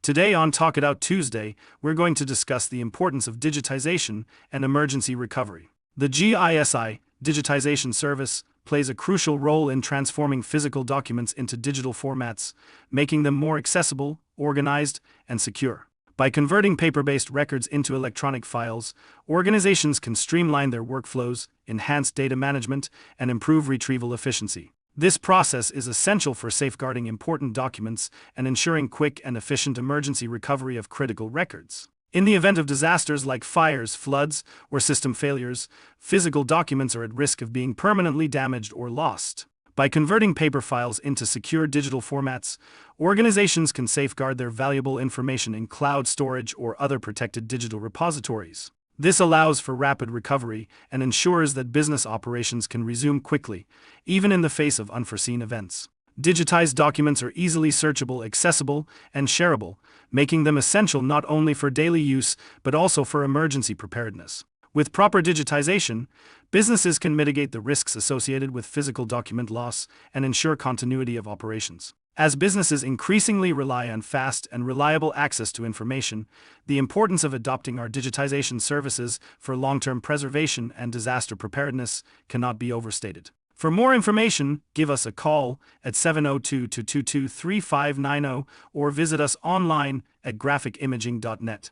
Today on Talk It Out Tuesday, we're going to discuss the importance of digitization and emergency recovery. The GISI, digitization service, plays a crucial role in transforming physical documents into digital formats, making them more accessible, organized, and secure. By converting paper-based records into electronic files, organizations can streamline their workflows, enhance data management, and improve retrieval efficiency. This process is essential for safeguarding important documents and ensuring quick and efficient emergency recovery of critical records. In the event of disasters like fires, floods, or system failures, physical documents are at risk of being permanently damaged or lost. By converting paper files into secure digital formats, organizations can safeguard their valuable information in cloud storage or other protected digital repositories. This allows for rapid recovery and ensures that business operations can resume quickly, even in the face of unforeseen events. Digitized documents are easily searchable, accessible, and shareable, making them essential not only for daily use but also for emergency preparedness. With proper digitization, businesses can mitigate the risks associated with physical document loss and ensure continuity of operations. As businesses increasingly rely on fast and reliable access to information, the importance of adopting our digitization services for long-term preservation and disaster preparedness cannot be overstated. For more information, give us a call at 702-222-3590 or visit us online at graphicimaging.net.